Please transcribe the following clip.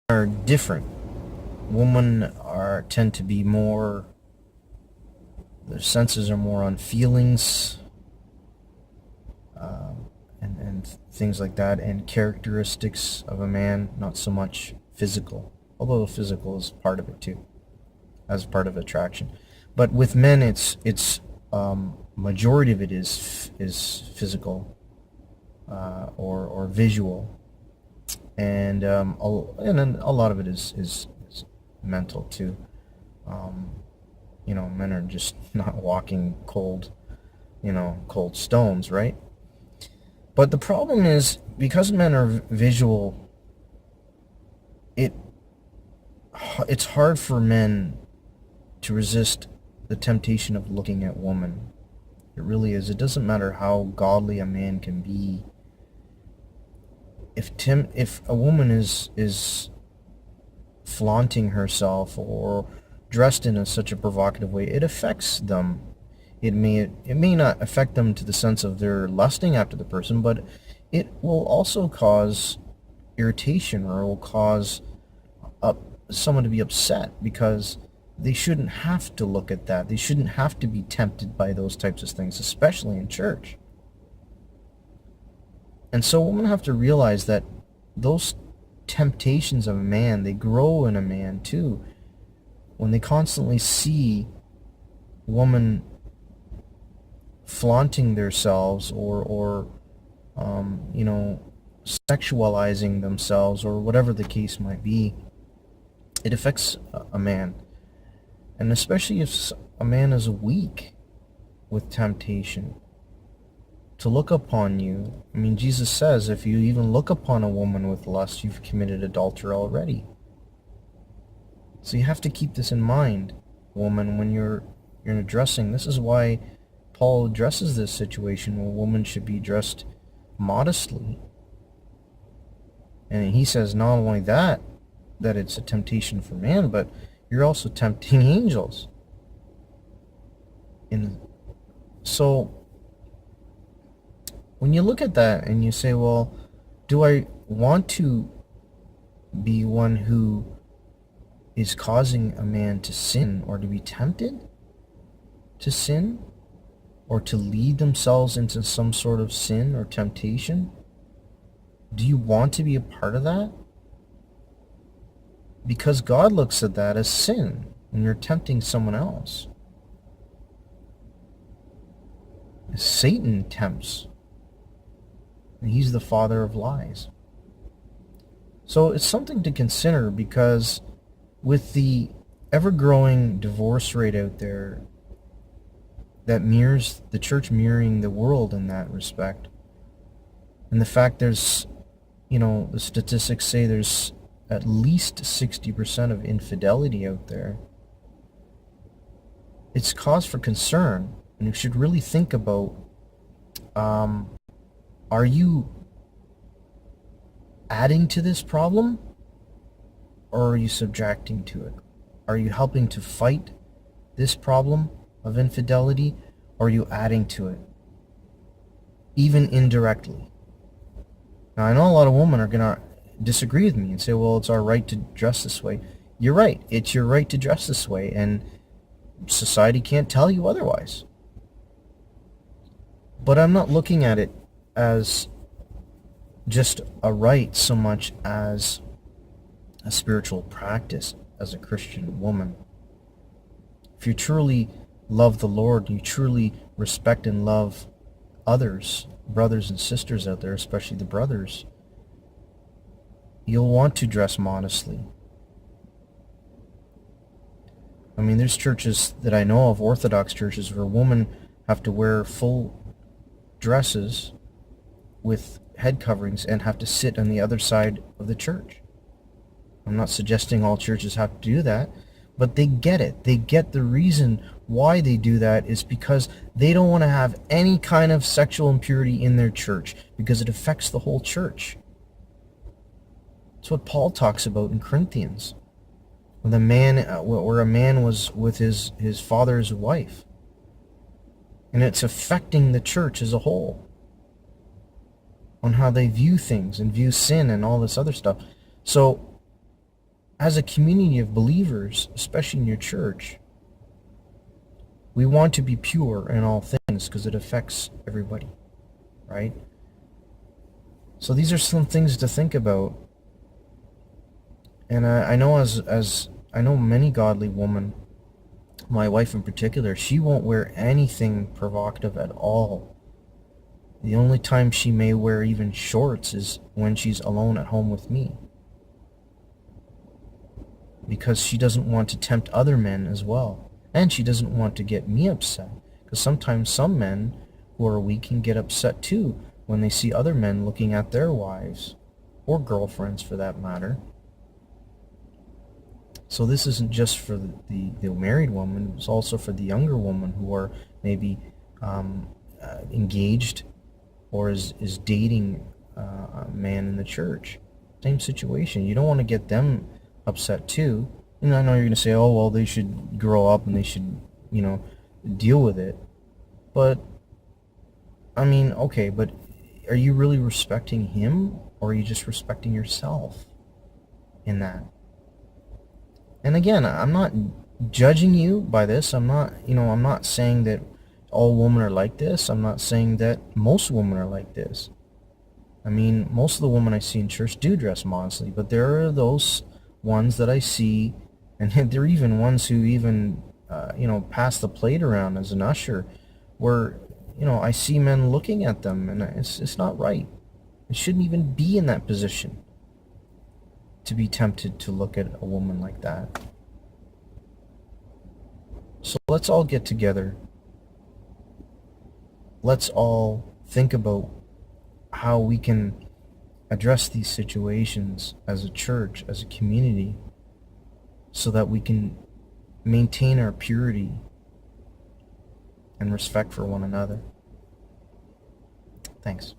are different. Women tend to be more, their senses are more on feelings, and things like that, and characteristics of a man, not so much physical. Although the physical is part of it too, as part of attraction. But with men, it's majority of it is physical, or visual, and then a lot of it is mental too. Um, Men are just not walking cold stones, right? But the problem is, because men are visual, it it's hard for men to resist the temptation of looking at woman. It really is. It doesn't matter how godly a man can be. If a woman is flaunting herself or dressed in such a provocative way, it affects them. It may not affect them to the sense of they're lusting after the person, but it will also cause irritation, or it will cause up someone to be upset, because they shouldn't have to look at that. They shouldn't have to be tempted by those types of things, especially in church. And so women have to realize that those temptations of a man, they grow in a man too. When they constantly see women flaunting themselves, or sexualizing themselves, or whatever the case might be, it affects a man. And especially if a man is weak with temptation to look upon you. I mean, Jesus says, if you even look upon a woman with lust, you've committed adultery already. So you have to keep this in mind, woman, when you're addressing. This is why Paul addresses this situation where women should be dressed modestly. And he says not only that it's a temptation for man, but you're also tempting angels. And so when you look at that and you say, well, do I want to be one who is causing a man to sin, or to be tempted to sin, or to lead themselves into some sort of sin or temptation? Do you want to be a part of that? Because God looks at that as sin when you're tempting someone else. Satan tempts, and he's the father of lies. So it's something to consider, because with the ever-growing divorce rate out there, that mirrors the church, mirroring the world in that respect, and the fact there's, the statistics say there's at least 60% of infidelity out there, it's cause for concern. And you should really think about, are you adding to this problem, or are you subtracting to it? Are you helping to fight this problem of infidelity, or are you adding to it, even indirectly? Now, I know a lot of women are going to disagree with me and say, well, it's our right to dress this way. You're right. It's your right to dress this way, and society can't tell you otherwise. But I'm not looking at it as just a right so much as a spiritual practice as a Christian woman. If you truly love the Lord, you truly respect and love others, brothers and sisters out there, especially the brothers, you'll want to dress modestly. I mean, there's churches that I know of, Orthodox churches, where women have to wear full dresses with head coverings and have to sit on the other side of the church. I'm not suggesting all churches have to do that, but they get it. They get the reason why they do that is because they don't want to have any kind of sexual impurity in their church, because it affects the whole church. That's what Paul talks about in Corinthians, where a man was with his father's wife, and it's affecting the church as a whole on how they view things and view sin and all this other stuff. So as a community of believers, especially in your church, we want to be pure in all things because it affects everybody, right? So these are some things to think about. And I know as I know many godly women, my wife in particular, she won't wear anything provocative at all. The only time she may wear even shorts is when she's alone at home with me, because she doesn't want to tempt other men as well. And she doesn't want to get me upset, because sometimes some men who are weak can get upset too when they see other men looking at their wives, or girlfriends for that matter. So this isn't just for the married woman, it's also for the younger woman who are maybe engaged or is dating a man in the church. Same situation. You don't want to get them upset too. And I know you're going to say, oh, well, they should grow up and they should, deal with it. But, I mean, okay, but are you really respecting him, or are you just respecting yourself in that? And again, I'm not judging you by this. I'm not saying that all women are like this. I'm not saying that most women are like this. I mean, most of the women I see in church do dress modestly, but there are those ones that I see, and there are even ones who even, pass the plate around as an usher, where, I see men looking at them, and it's not right. It shouldn't even be in that position to be tempted to look at a woman like that. So let's all get together. Let's all think about how we can address these situations as a church, as a community, so that we can maintain our purity and respect for one another. Thanks.